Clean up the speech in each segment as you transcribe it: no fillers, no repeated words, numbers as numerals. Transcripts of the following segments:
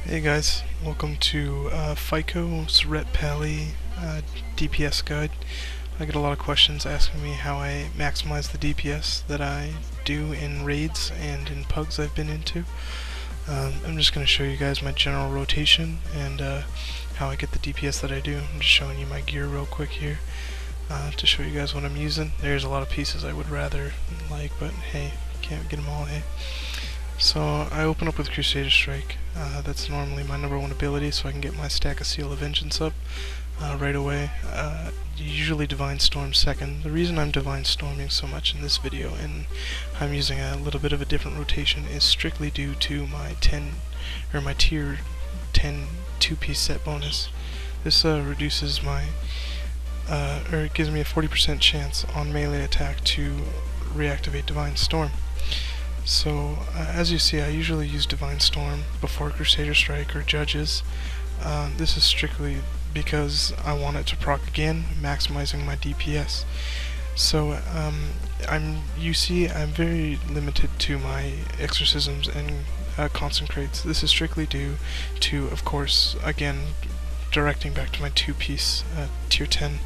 Hey guys, welcome to Fyko's Ret Pally DPS guide. I get a lot of questions asking me how I maximize the DPS that I do in raids and in pugs I've been into. I'm just going to show you guys my general rotation and how I get the DPS that I do. I'm just showing you my gear real quick here to show you guys what I'm using. There's a lot of pieces I would rather like, but hey, can't get them all, hey. So I open up with Crusader Strike. That's normally my #1 ability, so I can get my stack of Seal of Vengeance up right away. Usually Divine Storm second. The reason I'm Divine Storming so much in this video, and I'm using a little bit of a different rotation, is strictly due to my tier 10 2-piece set bonus. This reduces my, or it gives me a 40% chance on melee attack to reactivate Divine Storm. So, as you see, I usually use Divine Storm before Crusader Strike or Judges. This is strictly because I want it to proc again, maximizing my DPS. So, I'm very limited to my exorcisms and concentrates. This is strictly due to, of course, again, directing back to my 2-piece tier 10.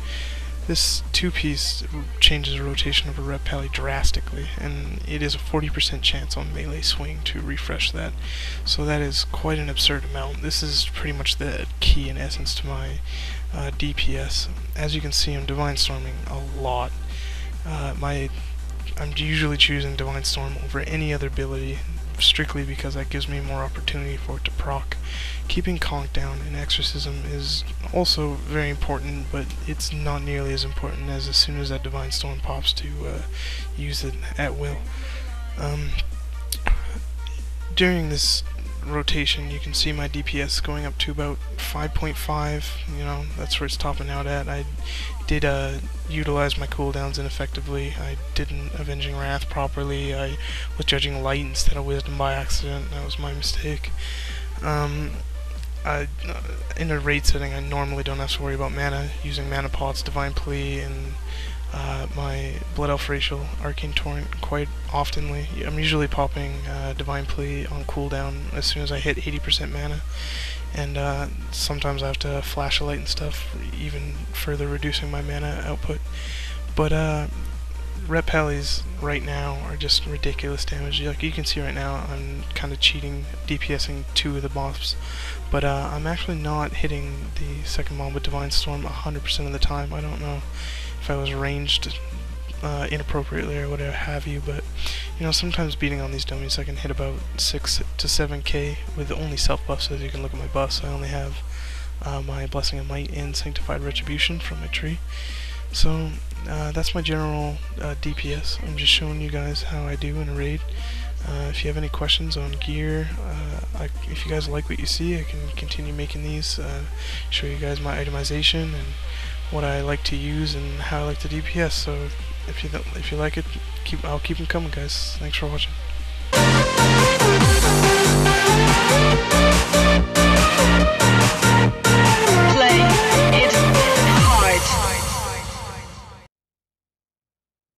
This 2-piece changes the rotation of a Ret Pally drastically, and it is a 40% chance on melee swing to refresh that. So that is quite an absurd amount. This is pretty much the key in essence to my DPS. As you can see, I'm Divine Storming a lot. I'm usually choosing Divine Storm over any other ability, strictly because that gives me more opportunity for it to proc. Keeping Conk down in Exorcism is also very important, but it's not nearly as important as soon as that Divine Storm pops to use it at will. During this rotation, you can see my DPS going up to about 5.5, you know, that's where it's topping out at. I did utilize my cooldowns ineffectively. I didn't Avenging Wrath properly. I was judging Light instead of Wisdom by accident. That was my mistake. In a raid setting, I normally don't have to worry about mana, using mana pots, Divine Plea, and my Blood Elf Racial Arcane Torrent quite oftenly. I'm usually popping Divine Plea on cooldown as soon as I hit 80% mana, and sometimes I have to flash a light and stuff, even further reducing my mana output. But Ret Pallys right now are just ridiculous damage. Like you can see right now, I'm kind of cheating, DPSing 2 of the mobs, but I'm actually not hitting the second mob with Divine Storm 100% of the time. I don't know if I was ranged inappropriately or whatever have you, but you know, sometimes beating on these dummies I can hit about 6 to 7k with only self buffs. As you can look at my buffs, I only have my Blessing of Might and Sanctified Retribution from my tree. So that's my general DPS. I'm just showing you guys how I do in a raid. If you have any questions on gear, if you guys like what you see, I can continue making these, show you guys my itemization and what I like to use and how I like to DPS. So if you like it, I'll keep them coming, guys. Thanks for watching.